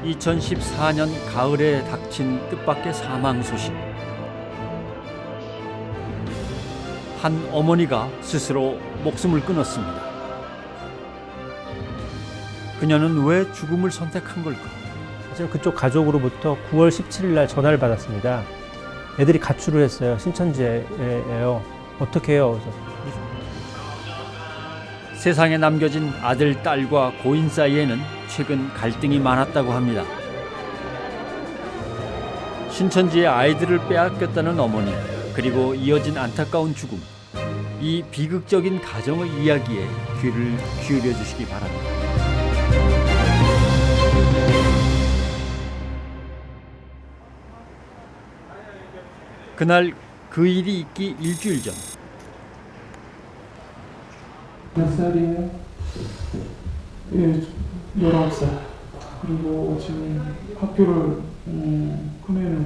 2014년 가을에 닥친 뜻밖의 사망 소식. 한 어머니가 스스로 목숨을 끊었습니다. 그녀는 왜 죽음을 선택한 걸까? 사실 그쪽 가족으로부터 9월 17일 날 전화를 받았습니다. 애들이 가출을 했어요. 신천지예요. 어떻게 해요? 그래서 세상에 남겨진 아들, 딸과 고인 사이에는 최근 갈등이 많았다고 합니다. 신천지의 아이들을 빼앗겼다는 어머니, 그리고 이어진 안타까운 죽음. 이 비극적인 가정의 이야기에 귀를 기울여 주시기 바랍니다. 그날 그 일이 있기 일주일 전. 몇 살이에요? 예, 19살. 그리고 지금 학교를, 큰애는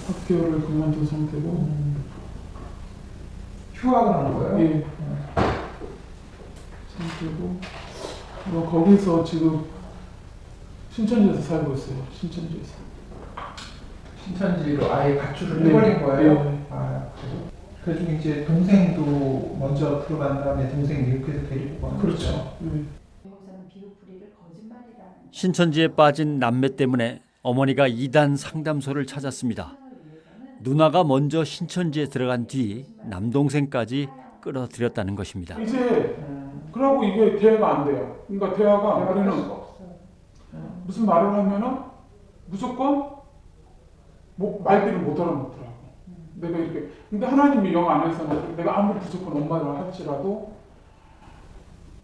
학교를 그만둔 상태고. 휴학을 하는 거예요? 예. 상태고. 거기서 지금 신천지에서 살고 있어요. 신천지에서. 신천지로 아예 가출을 네. 해버린 거예요? 네. 아, 그래서 이제 동생도 먼저 들어간 다음에 동생 미국에서 데리고 가는 그렇죠. 거죠? 네. 신천지에 빠진 남매 때문에 어머니가 이단 상담소를 찾았습니다. 누나가 먼저 신천지에 들어간 뒤 남동생까지 끌어들였다는 것입니다. 이제, 그러고 이게 대화가 안 돼요. 그러니까 대화가 우리는 무슨 말을 하면은 무조건 말귀를 못 알아먹더라고. 내가 이렇게. 근데 하나님의 영 안에서는 내가 아무리 무조건 엄마를 할지라도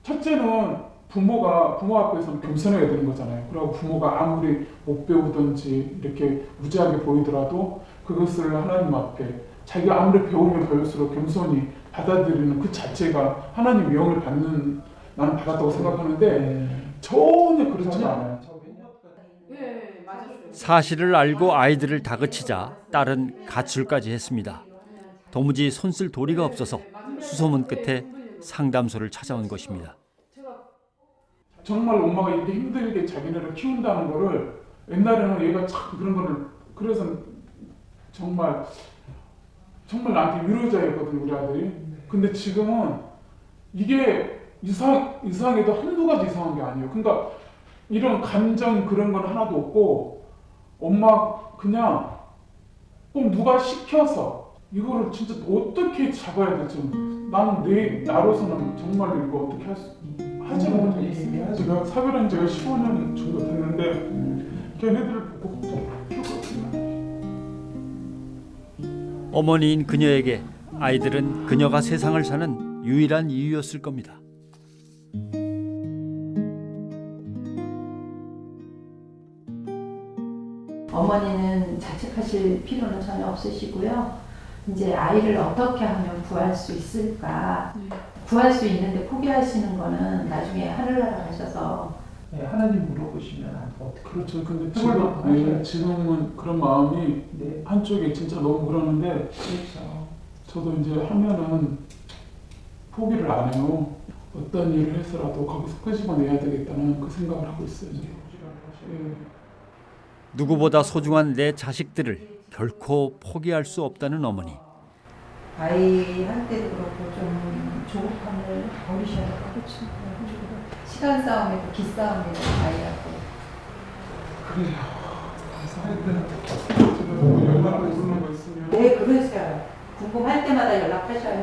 첫째는 부모 앞에서는 겸손해야 되는 거잖아요. 그리고 부모가 아무리 못 배우든지 이렇게 무지하게 보이더라도 그것을 하나님 앞에 자기가 아무리 배우면 배울수록 겸손히 받아들이는 그 자체가 하나님의 영을 받는, 나는 받았다고 생각하는데 전혀 그렇지 않아요. 사실을 알고 아이들을 다그치자 딸은 가출까지 했습니다. 도무지 손쓸 도리가 없어서 수소문 끝에 상담소를 찾아온 것입니다. 정말 엄마가 이렇게 힘들게 자기네를 키운다는 거를 옛날에는 얘가 참 그런 거를, 그래서 정말 나한테 위로자였거든 우리 아들이. 근데 지금은 이게 이상해도 한두 가지 이상한 게 아니에요. 그러니까 이런 감정 그런 건 하나도 없고 엄마 그냥 꼭 누가 시켜서 이거를 진짜 어떻게 잡아야 될지 나는 나로서는 정말 이거 어떻게 하지 못하겠어요. 제가 사별한 지가 15년 정도 됐는데 걔네들을 보고 키웠거든요. 어머니인 그녀에게 아이들은 그녀가 세상을 사는 유일한 이유였을 겁니다. 어머니는 자책하실 필요는 전혀 없으시고요. 이제 아이를 어떻게 하면 구할 수 있을까? 구할 수 있는데 포기하시는 거는 나중에 하늘나라 가셔서 네, 하나님 물어보시면 어떻게? 그렇죠. 근데 그걸 지금은 그런 마음이 네, 한쪽에 진짜 너무 그러는데 그렇죠. 저도 이제 하면은 포기를 안 해요. 어떤 일을 해서라도 거기서 끄집어내야 되겠다는 그 생각을 하고 있어요. 이제. 예. 누구보다 소중한 내 자식들을 결코 포기할 수 없다는 어머니. 아이 할 때도 그렇고 좀 조급함을 버리셔야 돼요. 그렇죠. 시간 싸움이고 기싸움이고 아이하고. 그래요. 하여튼 연락을 부르는 거 있으면. 네, 그러세요. 궁금할 때마다 연락하셔요.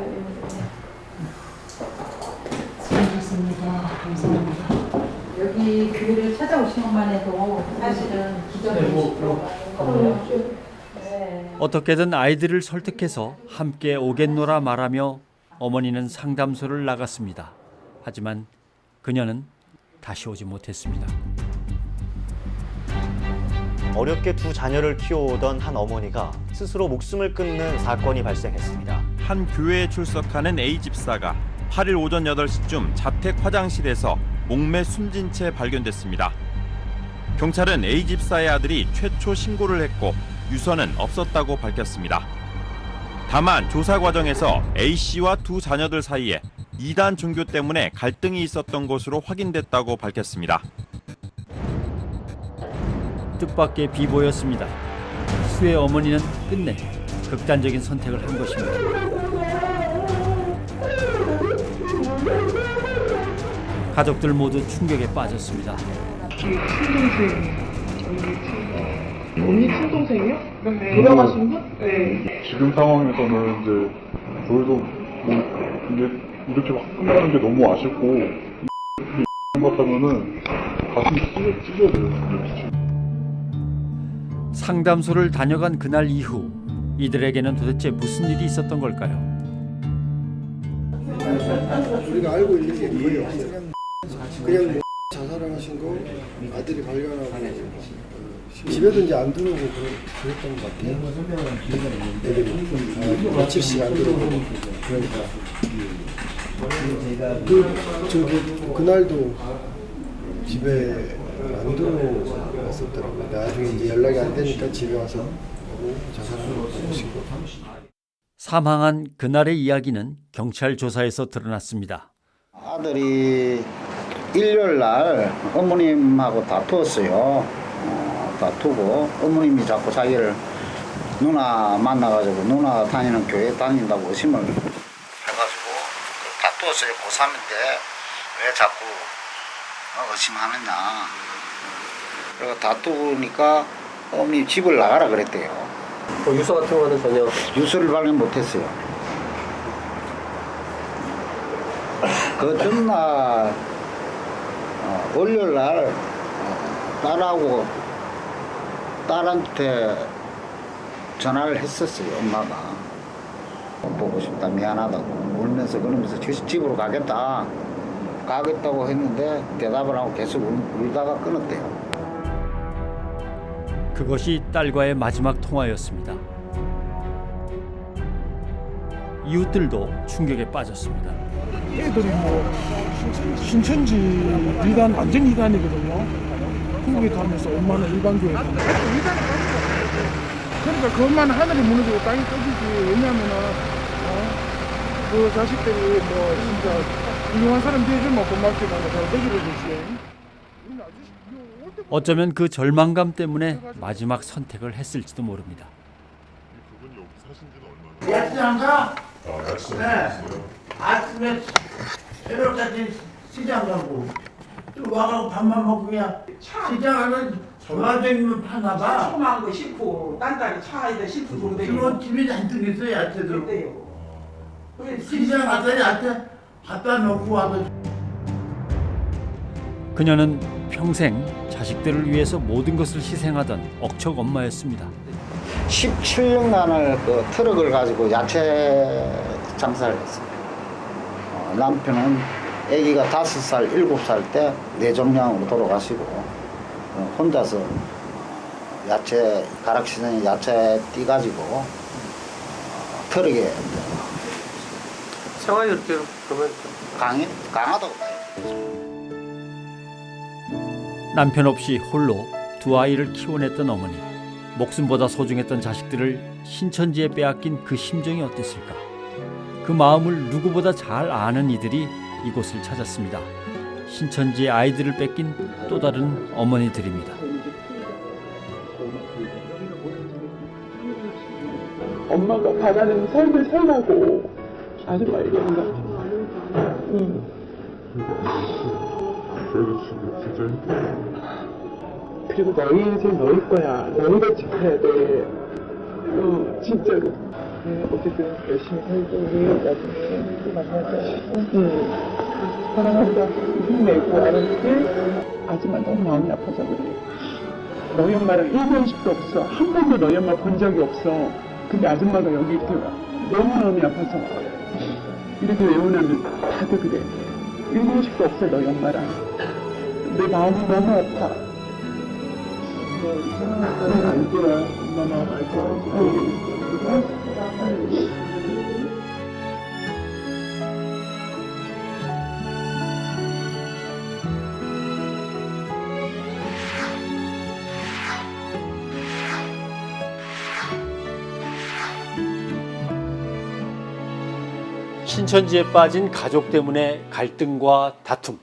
수고하셨습니다. 감사합니다. 여기 교회를 찾아오신 것만 해도 사실은 기적이 들어가요. 네. 어떻게든 아이들을 설득해서 함께 오겠노라 말하며 어머니는 상담소를 나갔습니다. 하지만 그녀는 다시 오지 못했습니다. 어렵게 두 자녀를 키워오던 한 어머니가 스스로 목숨을 끊는 사건이 발생했습니다. 한 교회에 출석하는 A 집사가 8일 오전 8시쯤 자택 화장실에서 목매 숨진 채 발견됐습니다. 경찰은 A 집사의 아들이 최초 신고를 했고 유서는 없었다고 밝혔습니다. 다만 조사 과정에서 A 씨와 두 자녀들 사이에 이단 종교 때문에 갈등이 있었던 것으로 확인됐다고 밝혔습니다. 뜻밖의 비보였습니다. 수의 어머니는 끝내 극단적인 선택을 한 것입니다. 가족들 모두 충격에 빠졌습니다. 언니 친동생이요? 네. 돌아가신 분? 네. 지금 상황에서는 이제 저희도 뭐 이게 이렇게 막 끝나는 게 너무 아쉽고 생각하면은 가슴이 찢어져요. 상담소를 다녀간 그날 이후 이들에게는 도대체 무슨 일이 있었던 걸까요? 우리가 알고 있는 게 거의 없어요. 그냥 자살을 하신 거 아들이 발견하고 집에도 이제 안 들어오고 그랬던 것 같아요. 애들이 며칠씩 안 들어오고 그러니까 그날도 집에 안 들어왔었더라고요. 나중에 이제 연락이 안 되니까 집에 와서 보고 자살하는 거 보시고. 사망한 그날의 이야기는 경찰 조사에서 드러났습니다. 아들이 일요일 날 어머님하고 다투었어요. 다투고 어머님이 자꾸 자기를 누나 만나가지고 누나 다니는 교회 다닌다고 의심을 해가지고 다투었어요. 고3인데 왜 자꾸 의심하느냐. 그래서 다투니까 어머니 집을 나가라 그랬대요. 유서 같은 거는 전혀? 유서를 발견 못했어요. 그 전날 월요일 날 딸하고 딸한테 전화를 했었어요. 엄마가 보고 싶다 미안하다고 울면서 그러면서 집으로 가겠다고 했는데 대답을 하고 계속 울다가 끊었대요. 그것이 딸과의 마지막 통화였습니다. 이웃들도 충격에 빠졌습니다. 애들이 뭐 신천지 이단 완전 이단이거든요. 거기 가면서 엄마는 일반교회 다니고. 그러니까 그것만 하늘이 무너지고 땅이 떠지지. 왜냐하면은 그 자식들이 뭐 진짜 훌륭한 사람 되어주면 고맙지만 잘 되기를 주지. 어쩌면 그 절망감 때문에 마지막 선택을 했을지도 모릅니다. 야채 안 가? 네. 아침에 새벽까지 시장 가고 또 와가지고 밥만 먹고 그냥 시장하는 조합적이면 파나 봐. 조그마한 거 싣고 딴딸이 차에다 싣고 돌아다니고. 그거 집에 잔뜩 있어 야채도. 그때요. 시장 가서 야채 갖다 놓고 와서. 그녀는 평생 자식들을 위해서 모든 것을 희생하던 억척 엄마였습니다. 17년간을 그 트럭을 가지고 야채 장사를 했어요. 남편은 아기가 5살, 7살 때 뇌종양으로 돌아가시고 혼자서 야채 가락시장에 야채 띠가지고 트럭에 생활이 어때요? 그러면 강하다고 봐요. 남편 없이 홀로 두 아이를 키워냈던 어머니. 목숨보다 소중했던 자식들을 신천지에 빼앗긴 그 심정이 어땠을까? 그 마음을 누구보다 잘 아는 이들이 이곳을 찾았습니다. 신천지의 아이들을 뺏긴 또 다른 어머니들입니다. 엄마가 바라는 삶을 살라고 아줌마 얘기한다. 그래도 지금 진짜 힘들어. 그리고 너희 인생 너희 거야. 너희가 지켜야 돼. 진짜로. 네, 어쨌든 열심히 살고 우리 나중에 또 만나자. 사랑한다. 힘내고 알았지? 아줌마 너무 마음이 아파서 그래. 너희 엄마랑 1번씩도 없어. 한 번도 너희 엄마 본 적이 없어. 근데 아줌마가 여기 이렇게 와. 너무 마음이 아파서. 이렇게 외우려면 다들 그래. 1번씩도 없어 너희 엄마랑. 내 마음이 너무 아파. 알 거야. 엄마 마음 알 거야. 신천지에 빠진 가족 때문에 갈등과 다툼,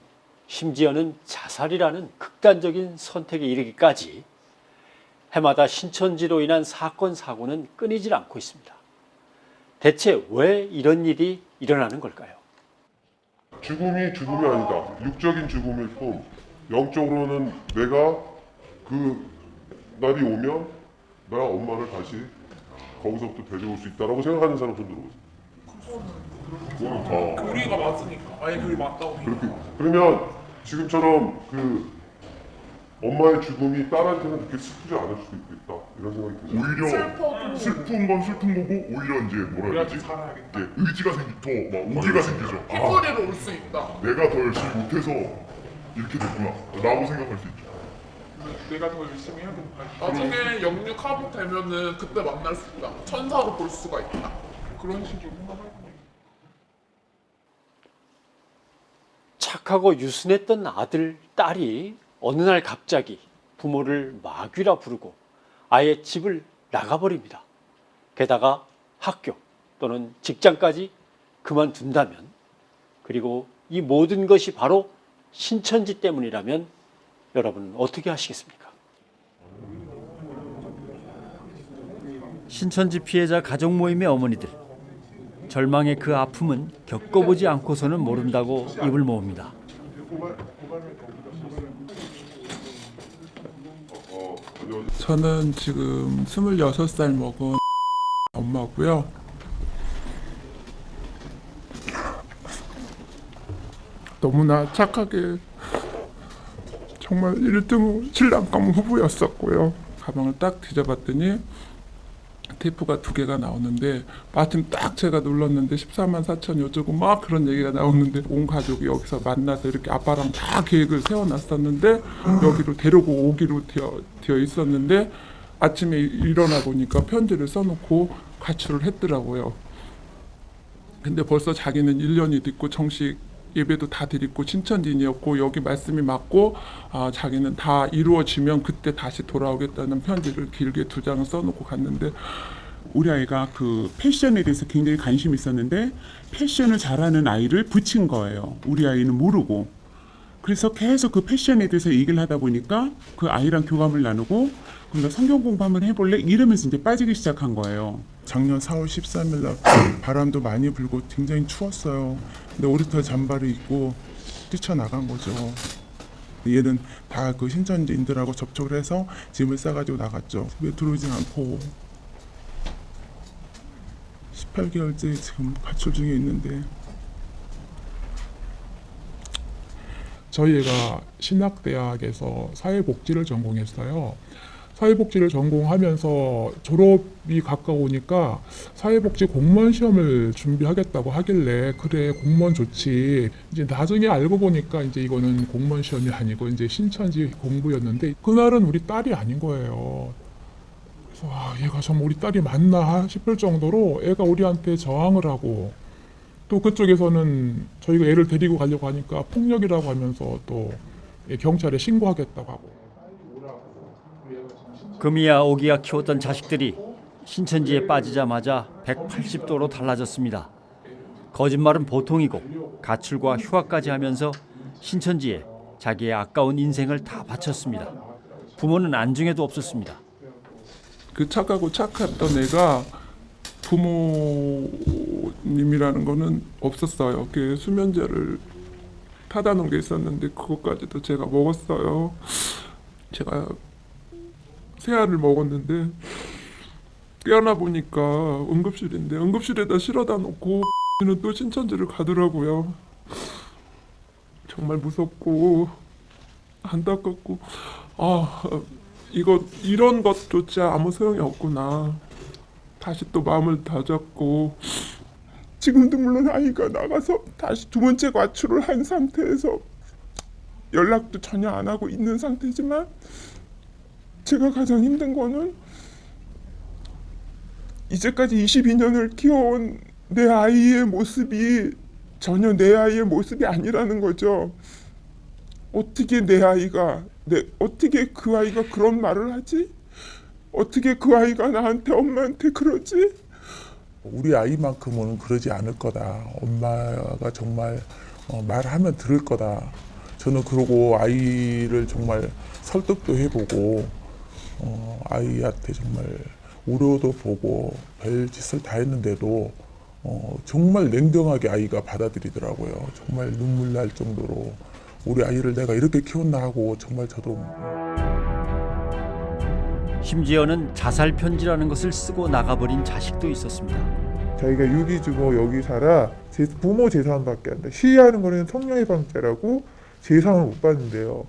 심지어는 자살이라는 극단적인 선택에 이르기까지 해마다 신천지로 인한 사건, 사고는 끊이질 않고 있습니다. 대체 왜 이런 일이 일어나는 걸까요? 죽음이 죽음이 아니다. 육적인 죽음일 뿐 영적으로는 내가 그 날이 오면 내가 엄마를 다시 거기서부터 데려올 수 있다라고 생각하는 사람 손 들어보세요. 우리가 맞으니까. 아니 그게 맞다고. 그렇게 그러면 지금처럼 그 엄마의 죽음이 딸한테는 그렇게 슬프지 않을 수도 있겠다 이런 생각이 듭니다. 오히려 슬픈 건 슬픈 거고 오히려 이제 뭐라 해야 되지? 의지가 막 오기가 생기죠. 뒷거리로 올 수 있다. 내가 더 열심히 못해서 이렇게 됐구나 라고 생각할 수 있죠. 내가 더 열심히 해야겠다. 나중에 영육하복 되면은 그때 만날 수 있다. 천사로 볼 수가 있다. 그런 식으로 생각할 거예요. 착하고 유순했던 아들, 딸이 어느 날 갑자기 부모를 마귀라 부르고 아예 집을 나가버립니다. 게다가 학교 또는 직장까지 그만둔다면, 그리고 이 모든 것이 바로 신천지 때문이라면 여러분 어떻게 하시겠습니까? 신천지 피해자 가족 모임의 어머니들, 절망의 그 아픔은 겪어보지 않고서는 모른다고 입을 모읍니다. 저는 지금 26살 먹은 엄마고요. 너무나 착하게 정말 1등 신랑 가문 후보였었고요. 가방을 딱 뒤져봤더니 테이프가 2개가 나오는데 마침 딱 제가 눌렀는데 14만 4천 요주고 막 그런 얘기가 나오는데 온 가족이 여기서 만나서 이렇게 아빠랑 다 계획을 세워놨었는데 여기로 데리고 오기로 되어 있었는데 아침에 일어나 보니까 편지를 써놓고 가출을 했더라고요. 근데 벌써 자기는 1년이 됐고 정식 예배도 다 드리고 신천지인이었고 여기 말씀이 맞고 자기는 다 이루어지면 그때 다시 돌아오겠다는 편지를 길게 2장을 써놓고 갔는데, 우리 아이가 그 패션에 대해서 굉장히 관심이 있었는데 패션을 잘하는 아이를 붙인 거예요. 우리 아이는 모르고. 그래서 계속 그 패션에 대해서 얘기를 하다 보니까 그 아이랑 교감을 나누고 그러니까 성경 공부 한번 해볼래? 이러면서 이제 빠지기 시작한 거예요. 작년 4월 13일 날 바람도 많이 불고 굉장히 추웠어요. 근데 오리털 잠바를 입고 뛰쳐나간 거죠. 얘는 다 그 신천지인들하고 접촉을 해서 짐을 싸가지고 나갔죠. 집에 들어오지 않고 18개월째 지금 가출 중에 있는데, 저희 애가 신학대학에서 사회복지를 전공했어요. 사회복지를 전공하면서 졸업이 가까우니까 사회복지 공무원 시험을 준비하겠다고 하길래 그래 공무원 좋지. 이제 나중에 알고 보니까 이제 이거는 공무원 시험이 아니고 이제 신천지 공부였는데 그날은 우리 딸이 아닌 거예요. 그래서 얘가 정말 우리 딸이 맞나 싶을 정도로 애가 우리한테 저항을 하고, 또 그쪽에서는 저희가 애를 데리고 가려고 하니까 폭력이라고 하면서 또 경찰에 신고하겠다고 하고. 금이야 오기야 키웠던 자식들이 신천지에 빠지자마자 180도로 달라졌습니다. 거짓말은 보통이고 가출과 휴학까지 하면서 신천지에 자기의 아까운 인생을 다 바쳤습니다. 부모는 안중에도 없었습니다. 그 착하고 착했던 애가 부모님이라는 거는 없었어요. 그 수면제를 타다 놓은 게 있었는데 그것까지도 제가 먹었어요. 제가 새알을 먹었는데 깨어나 보니까 응급실인데 응급실에다 실어다 놓고 는 또 신천지를 가더라고요. 정말 무섭고 안타깝고 이런 것조차 아무 소용이 없구나. 다시 또 마음을 다잡고, 지금도 물론 아이가 나가서 다시 2번째 가출을 한 상태에서 연락도 전혀 안 하고 있는 상태지만, 제가 가장 힘든 거는 이제까지 22년을 키워온 내 아이의 모습이 전혀 내 아이의 모습이 아니라는 거죠. 어떻게 내 아이가, 어떻게 그 아이가 그런 말을 하지? 어떻게 그 아이가 나한테 엄마한테 그러지? 우리 아이만큼은 그러지 않을 거다. 엄마가 정말 말하면 들을 거다. 저는 그러고 아이를 정말 설득도 해보고 아이한테 정말 우려도 보고 별짓을 다 했는데도 정말 냉정하게 아이가 받아들이더라고요. 정말 눈물 날 정도로 우리 아이를 내가 이렇게 키웠나 하고 정말 저도 심지어는 자살 편지라는 것을 쓰고 나가버린 자식도 있었습니다. 자기가 유기주고 여기 살아 부모 재산밖에 안 돼. 시위하는 거는 성령해방죄라고 재산을 못 받는데요.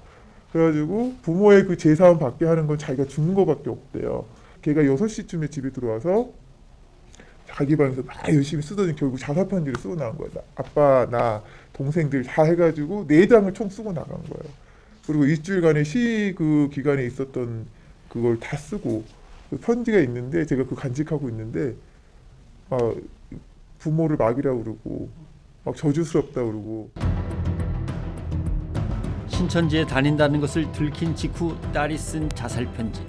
그래가지고 부모의 그 재산 받게 하는 건 자기가 죽는 거밖에 없대요. 걔가 6시쯤에 집에 들어와서 자기 방에서 막 열심히 쓰더니 결국 자살 편지를 쓰고 나간 거예요. 아빠, 나, 동생들 다 해가지고 4장을 총 쓰고 나간 거예요. 그리고 일주일간의 시위 그 기간에 있었던 그걸 다 쓰고 그 편지가 있는데 제가 그 간직하고 있는데 부모를 막이라고 그러고 막 저주스럽다 그러고. 신천지에 다닌다는 것을 들킨 직후 딸이 쓴 자살 편지.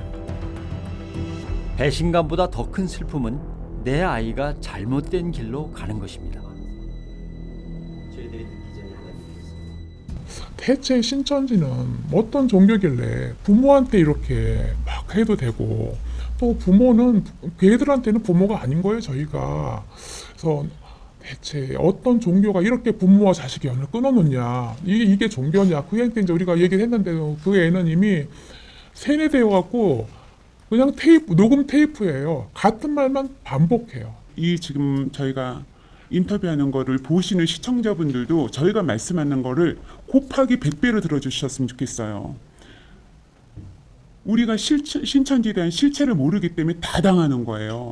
배신감보다 더 큰 슬픔은 내 아이가 잘못된 길로 가는 것입니다. 대체 신천지는 어떤 종교길래 부모한테 이렇게 막 해도 되고 또 부모는 걔들한테는 부모가 아닌 거예요, 저희가. 그래서 대체 어떤 종교가 이렇게 부모와 자식의 연을 끊어놓냐, 이게 종교냐. 그 애 때 이제 우리가 얘기를 했는데도 그 애는 이미 세뇌되어 갖고 그냥 녹음 테이프예요. 같은 말만 반복해요. 이 지금 저희가 인터뷰하는 거를 보시는 시청자분들도 저희가 말씀하는 거를 곱하기 100배로 들어주셨으면 좋겠어요. 우리가 신천지에 대한 실체를 모르기 때문에 다 당하는 거예요.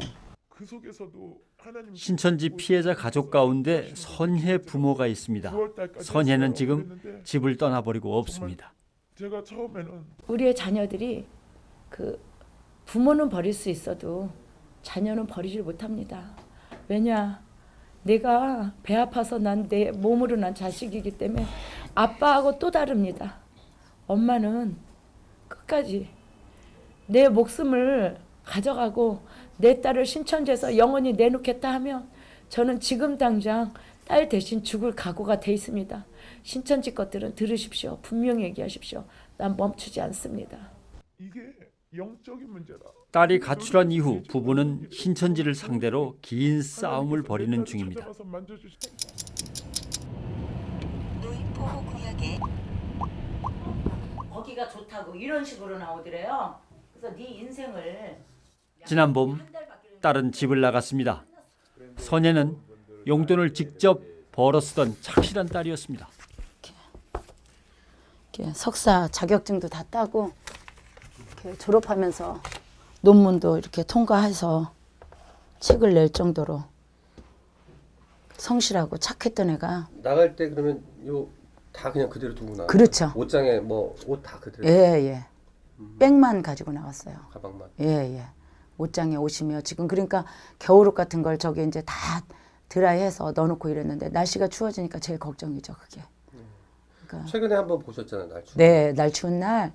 그 속에서도 하나님 신천지 피해자 가족 가운데 선혜 부모가 있습니다. 선혜는 지금 집을 떠나버리고 없습니다. 제가 처음에는 우리의 자녀들이 부모는 버릴 수 있어도 자녀는 버리질 못합니다. 왜냐? 내가 배 아파서 난 내 몸으로 난 자식이기 때문에 아빠하고 또 다릅니다. 엄마는 끝까지 내 목숨을 가져가고 내 딸을 신천지에서 영원히 내놓겠다 하면 저는 지금 당장 딸 대신 죽을 각오가 돼 있습니다. 신천지 것들은 들으십시오. 분명히 얘기하십시오. 난 멈추지 않습니다. 이게 영적인 문제다. 딸이 가출한 이후 부부는 신천지를 상대로 긴 싸움을 벌이는 중입니다. 거기가 좋다고 이런 식으로 나오더래요. 그래서 네 인생을 지난 봄 딸은 집을 나갔습니다. 선혜는 용돈을 직접 벌어 쓰던 착실한 딸이었습니다. 이렇게 석사 자격증도 다 따고 이렇게 졸업하면서 논문도 이렇게 통과해서 책을 낼 정도로 성실하고 착했던 애가 나갈 때 그러면 다 그냥 그대로 두고 나가요? 그렇죠. 옷장에 뭐 옷 다 그대로? 예. 백만 가지고 나갔어요. 가방만? 예. 옷장에 옷이며 지금 그러니까 겨울옷 같은 걸 저기 이제 다 드라이해서 넣어놓고 이랬는데 날씨가 추워지니까 제일 걱정이죠, 그게. 그러니까 최근에 한번 보셨잖아요, 날 추운. 네, 날 추운 날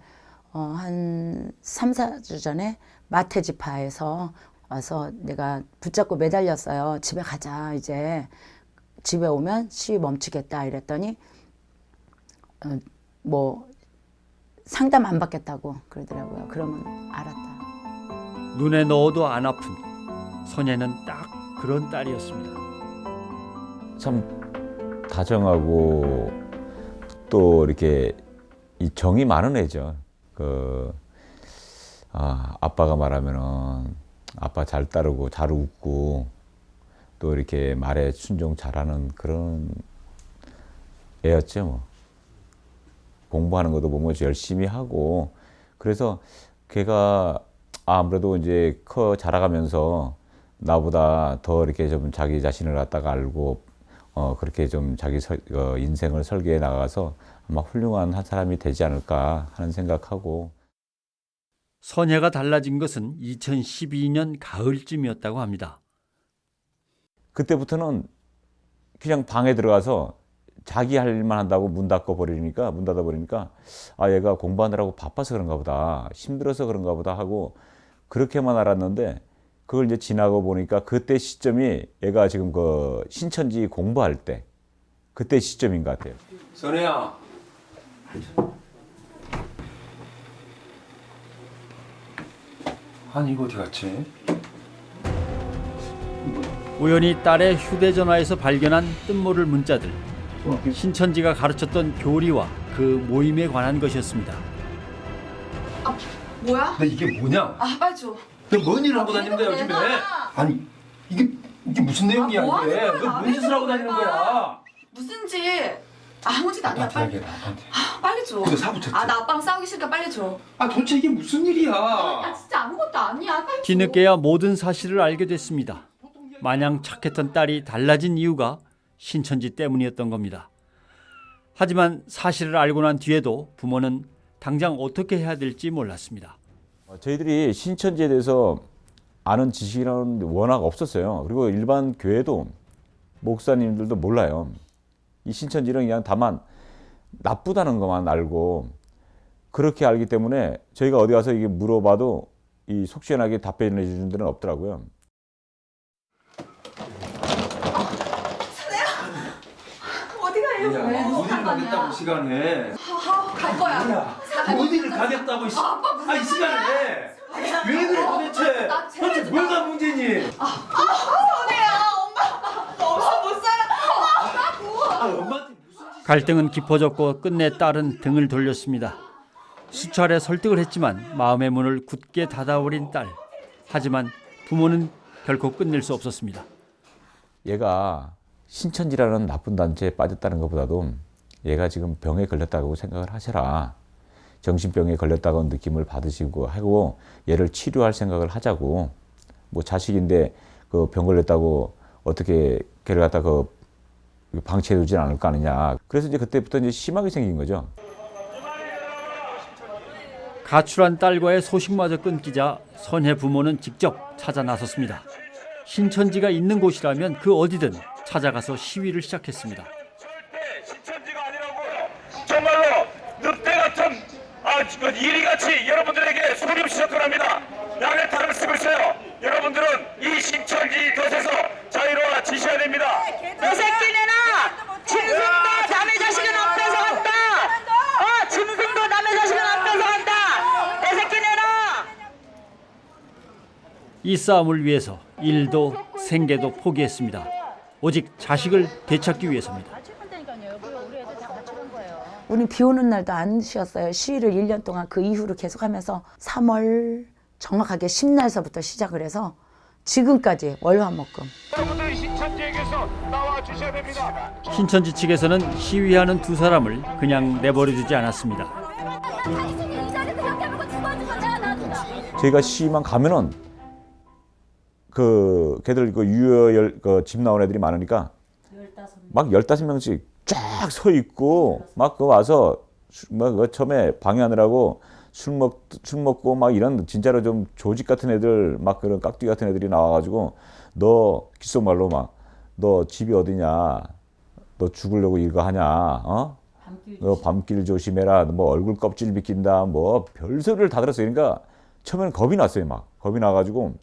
한 3, 4주 전에 마테지파에서 와서 내가 붙잡고 매달렸어요. 집에 가자, 이제. 집에 오면 시위 멈추겠다 이랬더니 뭐 상담 안 받겠다고 그러더라고요. 그러면 알았다. 눈에 넣어도 안 아픈 선혜는 딱 그런 딸이었습니다. 참 다정하고 또 이렇게 이 정이 많은 애죠. 아빠가 말하면은 아빠 잘 따르고 잘 웃고 또 이렇게 말에 순종 잘하는 그런 애였죠. 뭐. 공부하는 것도 보면 열심히 하고 그래서 걔가 아무래도 이제 자라가면서 나보다 더 이렇게 좀 자기 자신을 갖다가 알고 그렇게 좀 자기 인생을 설계해 나가서 아마 훌륭한 한 사람이 되지 않을까 하는 생각하고. 선혜가 달라진 것은 2012년 가을쯤이었다고 합니다. 그때부터는 그냥 방에 들어가서 자기 할 일만 한다고 문 닫아 버리니까 얘가 공부하느라고 바빠서 그런가 보다, 힘들어서 그런가 보다 하고 그렇게만 알았는데 그걸 이제 지나고 보니까 그때 시점이 얘가 지금 그 신천지 공부할 때 그때 시점인 것 같아요. 선혜야. 아니 이거 어디 갔지? 우연히 딸의 휴대전화에서 발견한 뜻모를 문자들. 신천지가 가르쳤던 교리와 그 모임에 관한 것이었습니다. 뭐야? 근데 이게 뭐냐? 아 빨리 줘. 너 뭔 일을 하고 다니는 거야 요즘에? 아니 이게 무슨 내용이야 뭐 이게? 하는 거야? 너 뭔 짓을 하고 다니는 거야? 무슨 짓? 아무 짓 아니야. 빨리. 얘기해라 아빠한테. 빨리 줘. 근데 사고 쳤지? 나 아빠랑 싸우기 싫으니까 빨리 줘. 아 도대체 이게 무슨 일이야? 나 진짜 아무것도 아니야. 빨리 줘. 뒤늦게야 모든 사실을 알게 됐습니다. 마냥 착했던 딸이 달라진 이유가 신천지 때문이었던 겁니다. 하지만 사실을 알고 난 뒤에도 부모는 당장 어떻게 해야 될지 몰랐습니다. 저희들이 신천지에 대해서 아는 지식이라는 게 워낙 없었어요. 그리고 일반 교회도 목사님들도 몰라요. 이 신천지는 그냥 다만 나쁘다는 것만 알고 그렇게 알기 때문에 저희가 어디 가서 이게 물어봐도 이 속 시원하게 답변해 주는 데는 없더라고요. 어디가 해요? 왜? 어디를 가겠다고 시간에? 갈 거야. 어디를 가겠다고 이 시간에? 왜 그래 도대체? 도대체 뭐가 문제니? 선혜야, 엄마. 너 없어 못 살아. 엄마한테 갈등은 깊어졌고 끝내 딸은 등을 돌렸습니다. 수차례 설득을 했지만 마음의 문을 굳게 닫아버린 딸. 하지만 부모는 결코 끝낼 수 없었습니다. 얘가 신천지라는 나쁜 단체에 빠졌다는 것보다도 얘가 지금 병에 걸렸다고 생각을 하셔라. 정신병에 걸렸다고 느낌을 받으시고 하고 얘를 치료할 생각을 하자고. 뭐 자식인데 그 병 걸렸다고 어떻게 걔를 갖다 그 방치해 두진 않을 거 아니냐. 그래서 이제 그때부터 이제 심하게 생긴 거죠. 가출한 딸과의 소식마저 끊기자 선혜 부모는 직접 찾아 나섰습니다. 신천지가 있는 곳이라면 그 어디든 찾아가서 시위를 시작했습니다. 정말로 늑대 같은 이리같이 여러분들에게 소립시켰던 합니다. 양의 탈을 쓰고 있어요. 여러분들은 이 신천지 덫에서 자유로워지셔야 됩니다. 너 새끼네나 짐승도 남의 자식은 앞에서 한다. 짐승도 남의 자식은 앞에서 한다. 내 새끼네나. 이 싸움을 위해서 일도 생계도 포기했습니다. 오직 자식을 되찾기 위해서입니다. 우리는 비 오는 날도 안 쉬었어요. 시위를 1년 동안 그 이후로 계속하면서 3월 정확하게 10날서부터 시작을 해서 지금까지 월화목금. 여러분들 신천지에게서 나와 주셔야 됩니다. 신천지 측에서는 시위하는 두 사람을 그냥 내버려두지 않았습니다. 저희가 시만 가면은 그 걔들 그 유효 그 집 나온 애들이 많으니까 막 15명씩 쫙 서 있고 막 그 와서 막 처음에 방해하느라고 술 먹고 막 이런 진짜로 좀 조직 같은 애들 막 그런 깍두기 같은 애들이 나와가지고 너 귓속말로 막 너 집이 어디냐, 너 죽으려고 이거 하냐, 너 밤길 조심해라, 뭐 얼굴 껍질 비낀다, 뭐 별소리를 다 들었어요. 그러니까 처음에는 겁이 났어요. 막 겁이 나가지고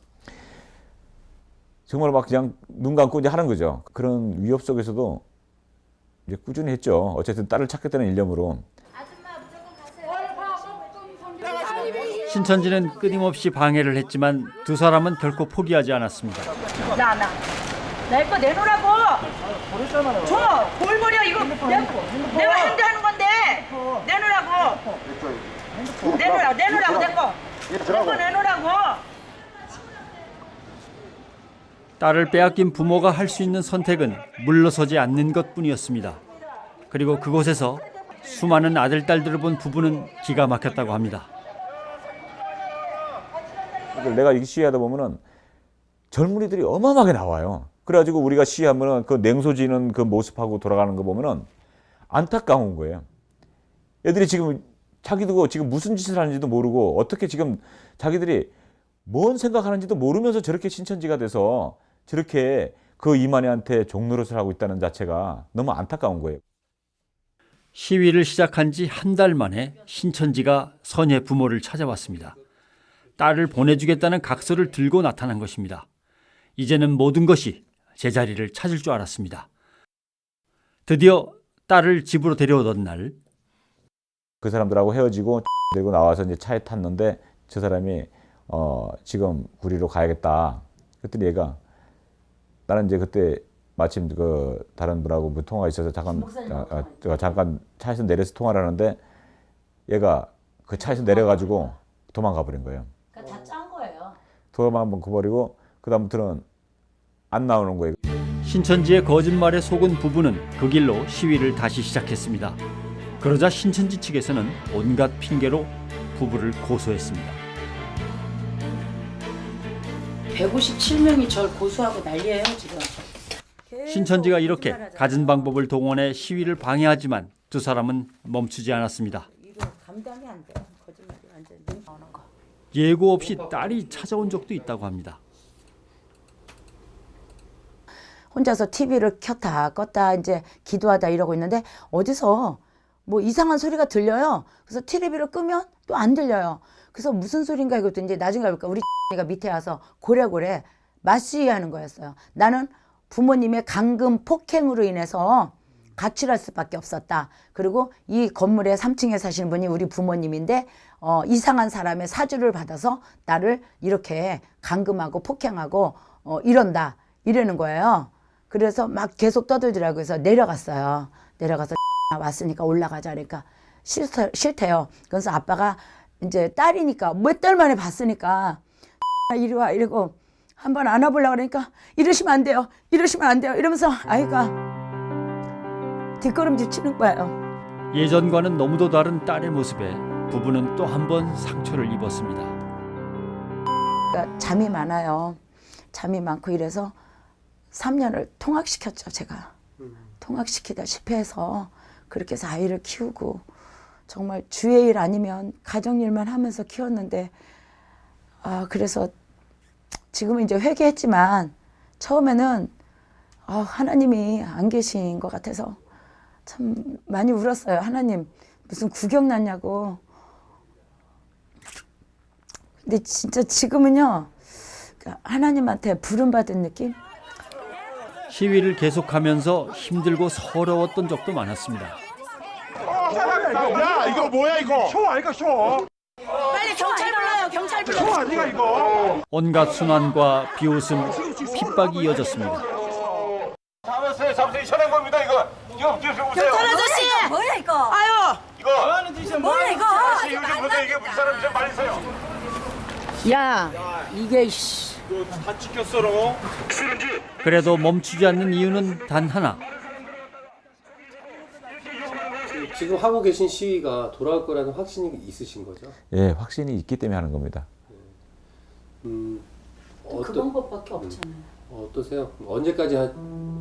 정말 막 그냥 눈 감고 이제 하는 거죠. 그런 위협 속에서도 이제 꾸준히 했죠. 어쨌든 딸을 찾겠다는 일념으로. 신천지는 끊임없이 방해를 했지만 두 사람은 결코 포기하지 않았습니다. 내 거 내놓으라고. 줘. 뭘 버려 이거. 내가 핸드하는 건데. 내놓으라고. 내놓으라고 내 거. 내 거 내놓으라고. 딸을 빼앗긴 부모가 할 수 있는 선택은 물러서지 않는 것뿐이었습니다. 그리고 그곳에서 수많은 아들, 딸들을 본 부부는 기가 막혔다고 합니다. 내가 이 시위하다 보면은 젊은이들이 어마어마하게 나와요. 그래가지고 우리가 시위하면은 그 냉소지는 그 모습하고 돌아가는 거 보면은 안타까운 거예요. 애들이 지금 자기도 지금 무슨 짓을 하는지도 모르고 어떻게 지금 자기들이 뭔 생각하는지도 모르면서 저렇게 신천지가 돼서 저렇게 그 이만희한테 종노릇을 하고 있다는 자체가 너무 안타까운 거예요. 시위를 시작한 지 한 달 만에 신천지가 선예 부모를 찾아왔습니다. 딸을 보내주겠다는 각서를 들고 나타난 것입니다. 이제는 모든 것이 제자리를 찾을 줄 알았습니다. 드디어 딸을 집으로 데려오던 날, 그 사람들하고 헤어지고 되고 나와서 이제 차에 탔는데 저 사람이 지금 구리로 가야겠다. 그랬더니 얘가 나는 이제 그때 마침 그 다른 분하고 뭐 통화가 있어서 잠깐 차에서 내려서 통화를 하는데 얘가 그 차에서 내려가지고 도망가 버린 거예요. 그러니까 다 짠 거예요. 도망가 버리고 그다음부터는 안 나오는 거예요. 신천지의 거짓말에 속은 부부는 그 길로 시위를 다시 시작했습니다. 그러자 신천지 측에서는 온갖 핑계로 부부를 고소했습니다. 157명이 절 고소하고 난리예요 지금. 신천지가 이렇게 갖은 방법을 동원해 시위를 방해하지만 두 사람은 멈추지 않았습니다. 이거 감당이 안 돼. 거짓말이 완전 눈 나오는 거. 예고 없이 딸이 찾아온 적도 있다고 합니다. 혼자서 TV를 켰다 껐다 이제 기도하다 이러고 있는데 어디서 뭐 이상한 소리가 들려요. 그래서 TV를 끄면 또 안 들려요. 그래서 무슨 소린가 이것도 이제 나중에 알까 우리 가 밑에 와서 고래고래 맞시하는 거였어요. 나는 부모님의 강금 폭행으로 인해서 가출할 수밖에 없었다. 그리고 이 건물에 3층에 사시는 분이 우리 부모님인데 이상한 사람의 사주를 받아서 나를 이렇게 감금하고 폭행하고 이런다 이러는 거예요. 그래서 막 계속 떠들더라고요. 그래서 내려갔어요. 내려가서 왔으니까 올라가자 그러니까 싫대요. 그래서 아빠가 이제 딸이니까 몇 달 만에 봤으니까 이리 와 이러고 한번 안아보려고 그러니까 이러시면 안 돼요. 이러시면 안 돼요. 이러면서 아이가 뒷걸음질 치는 거예요. 예전과는 너무도 다른 딸의 모습에 부부는 또 한 번 상처를 입었습니다. 그러니까 잠이 많아요. 잠이 많고 이래서 3년을 통학시켰죠. 제가. 통학시키다 실패해서 그렇게 해서 아이를 키우고 정말 주의 일 아니면 가정일만 하면서 키웠는데 그래서 지금은 이제 회개했지만 처음에는 하나님이 안 계신 것 같아서 참 많이 울었어요. 하나님 무슨 구경 났냐고. 근데 진짜 지금은요 하나님한테 부름받은 느낌? 시위를 계속하면서 힘들고 서러웠던 적도 많았습니다. 야 이거 뭐야 이거? 쇼 아이가 쇼. 빨리 경찰 불러요. 경찰 불러. 쇼 아니가 이거? 온갖 순환과 비웃음, 핍박이 이어졌습니다. 잡으세요. 현행 겁니다 이거. 이거 보세요. 경찰 아저씨. 뭐야 이거? 아유. 이거 하는 짓이야. 뭐야 이거? 아저씨 요즘 보세요. 이게 무슨 사람 좀 말리세요. 야 이게 다 찍혔어 너. 그래도 멈추지 않는 이유는 단 하나. 지금 하고 계신 시위가 돌아올 거라는 확신이 있으신 거죠? 예, 확신이 있기 때문에 하는 겁니다. 그 방법밖에 없잖아요. 어떠세요? 언제까지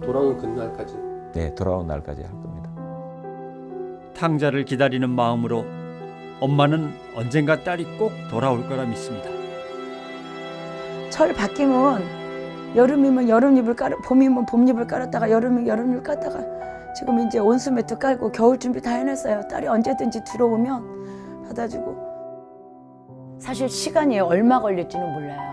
돌아오는 그날까지? 네, 돌아온 날까지 할 겁니다. 탕자를 기다리는 마음으로 엄마는 언젠가 딸이 꼭 돌아올 거라 믿습니다. 철 바뀌면 여름이면 여름잎을 봄이면 봄잎을 깔았다가 여름이면 여름잎을 깔다가 지금 이제 온수 매트 깔고 겨울 준비 다 해놨어요. 딸이 언제든지 들어오면 받아주고. 사실 시간이 얼마 걸릴지는 몰라요.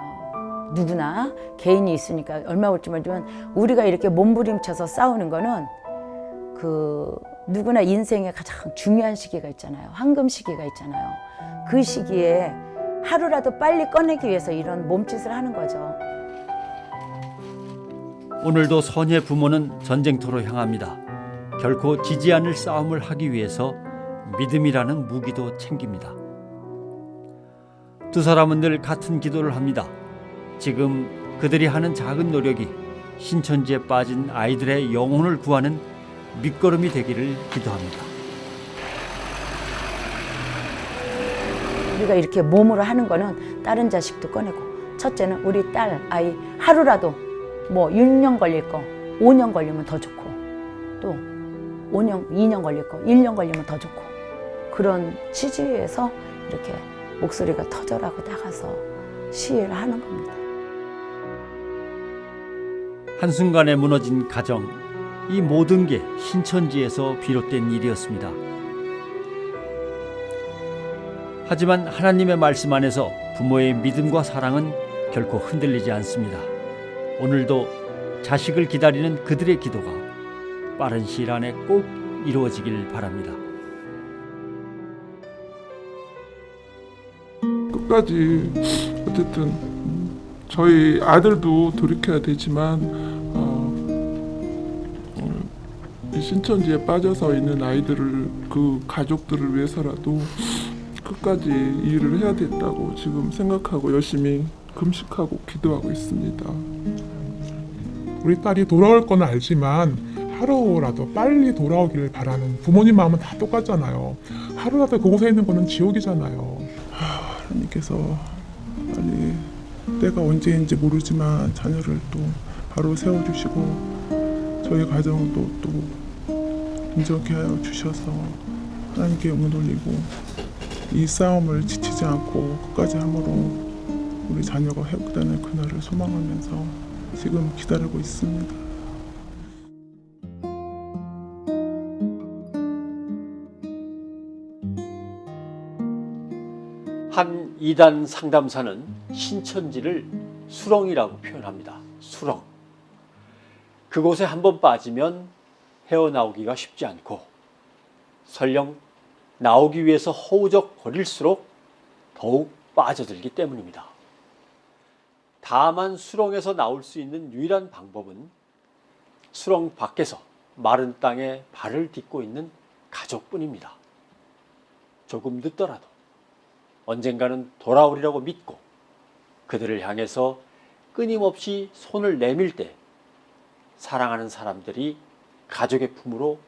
누구나 개인이 있으니까 얼마 걸릴지 모르지만 우리가 이렇게 몸부림쳐서 싸우는 거는 누구나 인생의 가장 중요한 시기가 있잖아요. 황금 시기가 있잖아요. 그 시기에 하루라도 빨리 꺼내기 위해서 이런 몸짓을 하는 거죠. 오늘도 선의 부모는 전쟁터로 향합니다. 결코 지지 않을 싸움을 하기 위해서 믿음이라는 무기도 챙깁니다. 두 사람은 늘 같은 기도를 합니다. 지금 그들이 하는 작은 노력이 신천지에 빠진 아이들의 영혼을 구하는 밑거름이 되기를 기도합니다. 우리가 이렇게 몸으로 하는 거는 다른 자식도 꺼내고 첫째는 우리 딸 아이 하루라도 뭐 6년 걸릴 거 5년 걸리면 더 좋고 또 5년, 2년 걸릴 거 1년 걸리면 더 좋고 그런 취지에서 이렇게 목소리가 터져라고 나가서 시위를 하는 겁니다. 한순간에 무너진 가정, 이 모든 게 신천지에서 비롯된 일이었습니다. 하지만 하나님의 말씀 안에서 부모의 믿음과 사랑은 결코 흔들리지 않습니다. 오늘도 자식을 기다리는 그들의 기도가 빠른 시일 안에 꼭 이루어지길 바랍니다. 끝까지 어쨌든 저희 아들도 돌이켜야 되지만 이 신천지에 빠져서 있는 아이들을 그 가족들을 위해서라도 끝까지 이 일을 해야 된다고 지금 생각하고 열심히 금식하고 기도하고 있습니다. 우리 딸이 돌아올 건 알지만 하루라도 빨리 돌아오기를 바라는 부모님 마음은 다 똑같잖아요. 하루라도 그곳에 있는 거는 지옥이잖아요. 하나님께서 빨리 때가 언제인지 모르지만 자녀를 또 바로 세워주시고 저희 가정도 또 인정케 하여 주셔서 하나님께 영광 돌리고 이 싸움을 지치지 않고 끝까지 함으로 우리 자녀가 회복되는 그날을 소망하면서 지금 기다리고 있습니다. 한 이단 상담사는 신천지를 수렁이라고 표현합니다. 수렁. 그곳에 한번 빠지면 헤어나오기가 쉽지 않고 설령 나오기 위해서 허우적거릴수록 더욱 빠져들기 때문입니다. 다만 수렁에서 나올 수 있는 유일한 방법은 수렁 밖에서 마른 땅에 발을 딛고 있는 가족뿐입니다. 조금 늦더라도 언젠가는 돌아오리라고 믿고 그들을 향해서 끊임없이 손을 내밀 때 사랑하는 사람들이 가족의 품으로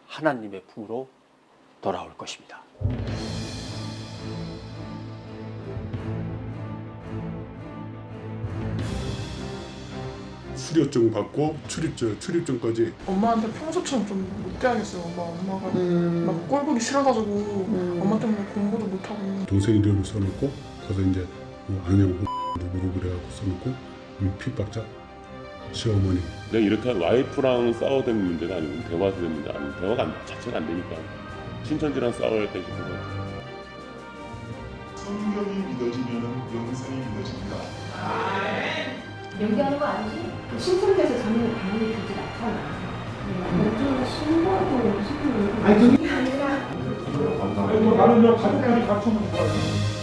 하나님의 품으로 돌아올 것입니다. 수료증 받고 출입증까지. 엄마한테 평소처럼 좀 못돼야겠어요. 엄마가 막 꼴보기 싫어가지고 엄마 때문에 공부도 못하고. 동생 이름을 써놓고 가서 이제 안녕 누구로 그래갖고 써놓고 핍박자 시어머니. 내가 이렇게 와이프랑 싸워야 되는 문제가 아니고 대화가 되는 문제 아니고 대화가 자체가 안 되니까 신천지랑 싸워야 돼 싶은 거예요. 성경이 믿어지면 영생이 믿어집니다. 연기하는 거 아니지? 신천지에서 자녀를 당연히 두지 않잖아. 어쩌면 신고하고 신고를 아니 그게 아니라 나는 가족끼리 같이 오면 좋아요.